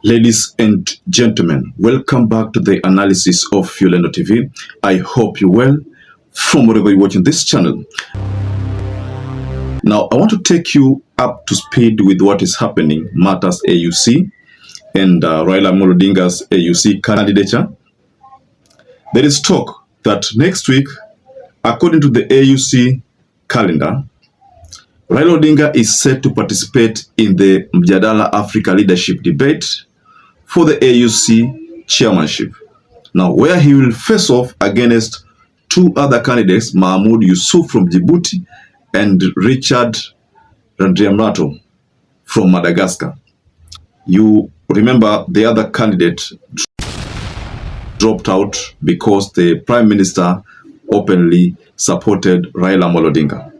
Ladies and gentlemen, welcome back to the analysis of YOLENO TV. I hope you're well from wherever you're watching this channel. Now, I want to take you up to speed with what is happening, matters AUC and Raila Odinga's AUC candidature. There is talk that next week, according to the AUC calendar, Raila Odinga is set to participate in the Mjadala Africa Leadership Debate for the AUC chairmanship. Now, where he will face off against two other candidates, YOLENO from Djibouti and Richard Randriamato from Madagascar. You remember the other candidate dropped out because the Prime Minister openly supported Raila Odinga.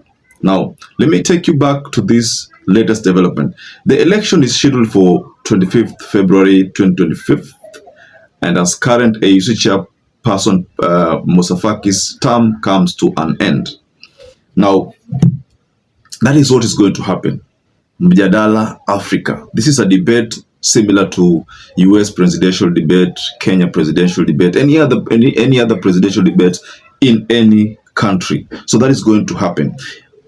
Now, let me take you back to this latest development. The election is scheduled for 25th February 2025, and as current AUC chairperson Musafaki's term comes to an end. Now, that is what is going to happen. Mjadala Africa. This is a debate similar to US presidential debate, Kenya presidential debate, any other presidential debate in any country. So that is going to happen.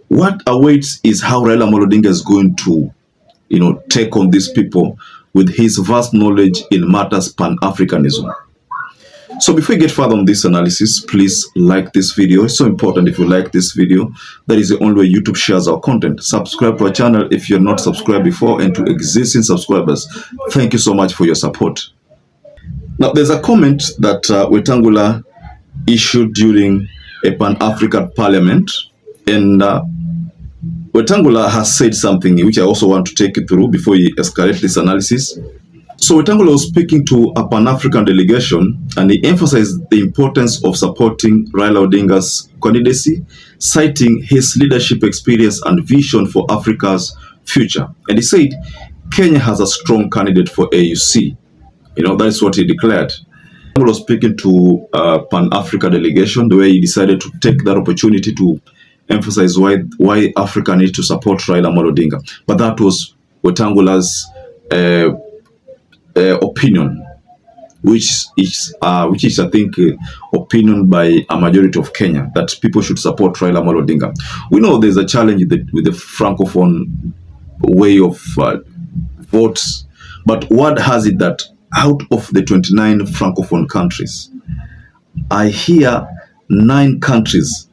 What awaits is how Raila Odinga is going to, take on these people with his vast knowledge in matters Pan-Africanism. So before we get further on this analysis, please like this video. It's so important. If you like this video, that is the only way YouTube shares our content. Subscribe to our channel if you're not subscribed before, and to existing subscribers, thank you so much for your support. Now, there's a comment that Wetangula issued during a Pan-African parliament, and Wetangula has said something which I also want to take you through before we escalate this analysis. So Wetangula was speaking to a Pan-African delegation, and he emphasized the importance of supporting Raila Odinga's candidacy, citing his leadership experience and vision for Africa's future. And he said, Kenya has a strong candidate for AUC. That is what he declared. Wetangula was speaking to a Pan-Africa delegation, the way he decided to take that opportunity to emphasize why Africa needs to support Raila Odinga. But that was Wetangula's opinion, which is I think opinion by a majority of Kenya, that people should support Raila Odinga. We know there's a challenge with the Francophone way of votes, but word has it that out of the 29 Francophone countries, I hear 9 countries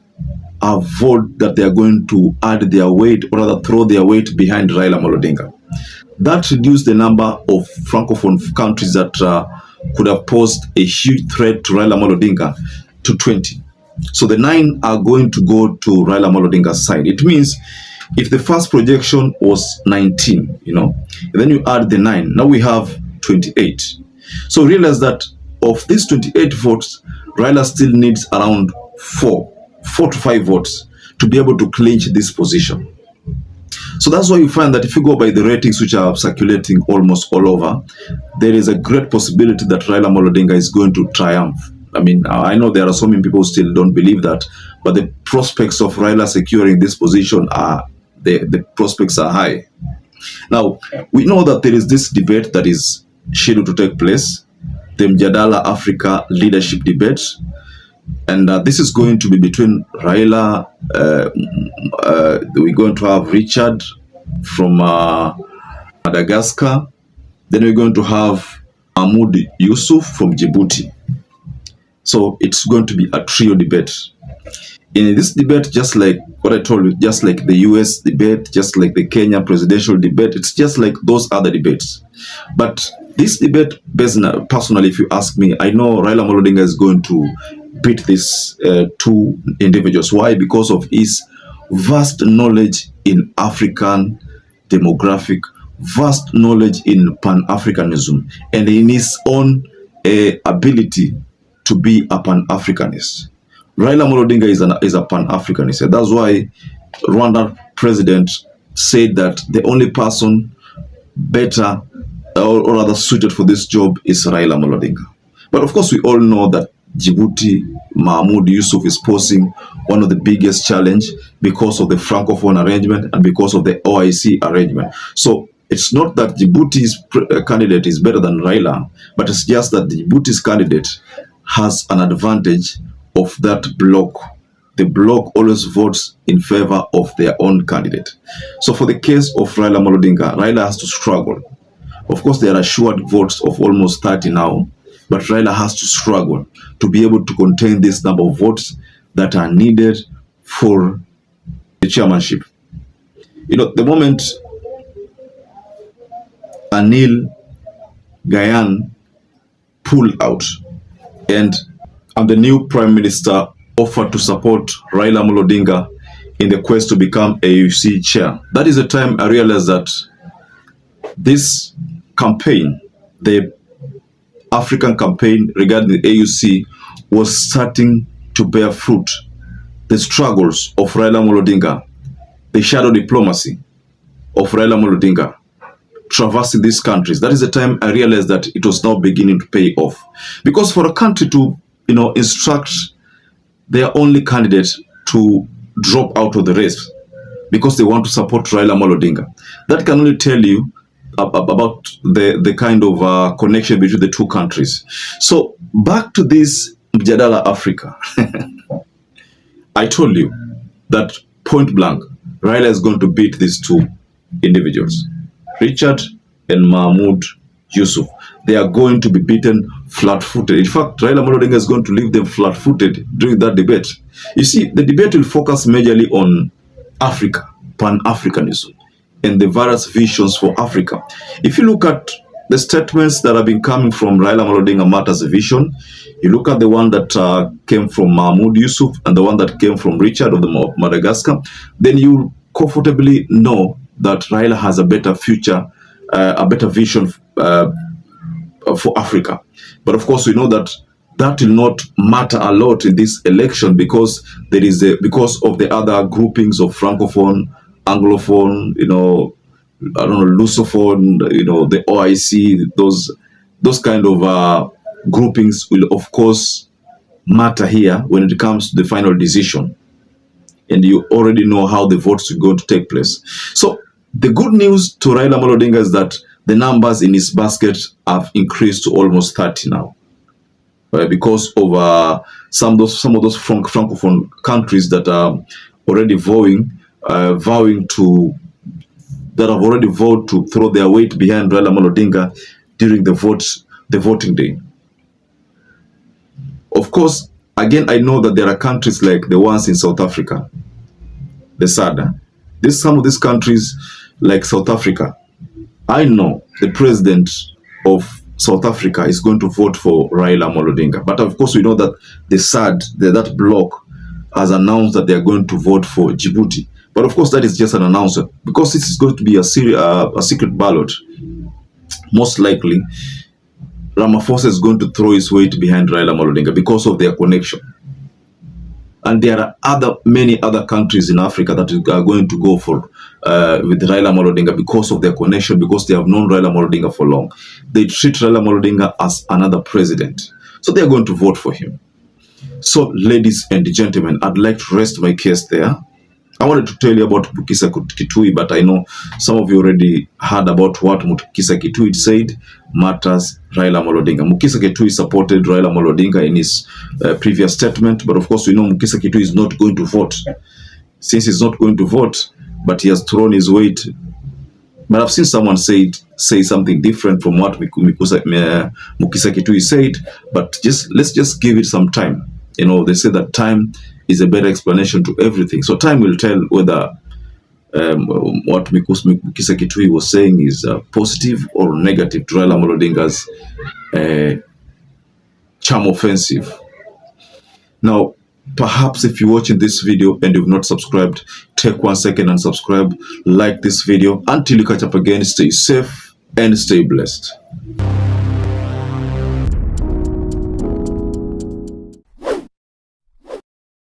have voted that they are going to add their weight, or rather throw their weight behind Raila Odinga. That reduced the number of Francophone countries that could have posed a huge threat to Raila Odinga to 20. So the 9 are going to go to Raila Odinga's side. It means if the first projection was 19, and then you add the 9, now we have 28. So realize that of these 28 votes, Raila still needs around 4 to 5 votes to be able to clinch this position. So that's why you find that if you go by the ratings which are circulating almost all over, there is a great possibility that Raila Odinga is going to triumph. I mean, I know there are so many people who still don't believe that, but the prospects of Raila securing this position the prospects are high. Now, we know that there is this debate that is scheduled to take place, the Mjadala Africa Leadership Debate. And this is going to be between Raila, we're going to have Richard from Madagascar, then we're going to have YOLENO from Djibouti. So it's going to be a trio debate. In this debate, just like what I told you, just like the US debate, just like the Kenya presidential debate, it's just like those other debates. But this debate, personally, if you ask me, I know Raila Odinga is going to beat these two individuals. Why? Because of his vast knowledge in African demographic, vast knowledge in Pan-Africanism, and in his own ability to be a Pan-Africanist. Raila Odinga is a Pan-Africanist. And that's why Rwanda president said that the only person better or rather suited for this job is Raila Odinga. But of course, we all know that Djibouti, YOLENO is posing one of the biggest challenge because of the Francophone arrangement and because of the OIC arrangement. So It's not that Djibouti's candidate is better than Raila, but it's just that Djibouti's candidate has an advantage of that bloc. The bloc always votes in favor of their own candidate. So for the case of Raila Odinga, Raila has to struggle. Of course, there are assured votes of almost 30 now, but Raila has to struggle to be able to contain this number of votes that are needed for the chairmanship. You know, the moment Anil Gayan pulled out and the new prime minister offered to support Raila Odinga in the quest to become AUC chair, that is the time I realized that this campaign, the African campaign regarding the AUC, was starting to bear fruit. The struggles of Raila Odinga, the shadow diplomacy of Raila Odinga traversing these countries, that is the time I realized that it was now beginning to pay off. Because for a country to, you know, instruct their only candidate to drop out of the race because they want to support Raila Odinga, that can only tell you about the kind of connection between the two countries. So back to this Mjadala Africa. I told you that point blank, Raila is going to beat these two individuals, Richard and Mahmoud Yusuf. They are going to be beaten flat-footed. In fact, Raila Odinga is going to leave them flat-footed during that debate. You see, the debate will focus majorly on Africa, Pan-Africanism, and the various visions for Africa. If you look at the statements that have been coming from Raila Odinga matters vision, you look at the one that came from Mahmoud Yusuf and the one that came from Richard of Madagascar, then you comfortably know that Raila has a better future, a better vision for Africa. But of course, we know that that will not matter a lot in this election because there is because of the other groupings of Francophone, Anglophone, you know, I don't know, Lusophone, you know, the OIC, those kind of groupings will of course matter here when it comes to the final decision. And you already know how the votes are going to take place. So the good news to Raila Odinga is that the numbers in his basket have increased to almost 30 now. Because of some of those Francophone countries that are already vowing to throw their weight behind Raila Odinga during the voting day. Of course, again, I know that there are countries like the ones in South Africa, the SADA. Some of these countries, like South Africa, I know the president of South Africa is going to vote for Raila Odinga. But of course, we know that the SAD, that bloc, has announced that they are going to vote for Djibouti. But of course, that is just an announcement. Because this is going to be a secret ballot, most likely, Ramaphosa is going to throw his weight behind Raila Odinga because of their connection. And there are many other countries in Africa that are going to go for with Raila Odinga because of their connection, because they have known Raila Odinga for long. They treat Raila Odinga as another president. So they are going to vote for him. So, ladies and gentlemen, I'd like to rest my case there. I wanted to tell you about Mukisa Kitui, but I know some of you already heard about what Mukisa Kitui said matters Raila Odinga. Mukisa Kitui supported Raila Odinga in his previous statement, but of course we know Mukisa Kitui is not going to vote. Since he's not going to vote, but he has thrown his weight. But I've seen someone say something different from what Mukisa Kitui said, but let's just give it some time. You know, they say that time is a better explanation to everything. So time will tell whether what Mukisa Kitui was saying is positive or negative to Raila Odinga's charm offensive. Now, perhaps if you're watching this video and you've not subscribed, take 1 second and subscribe, like this video. Until you catch up again, stay safe and stay blessed.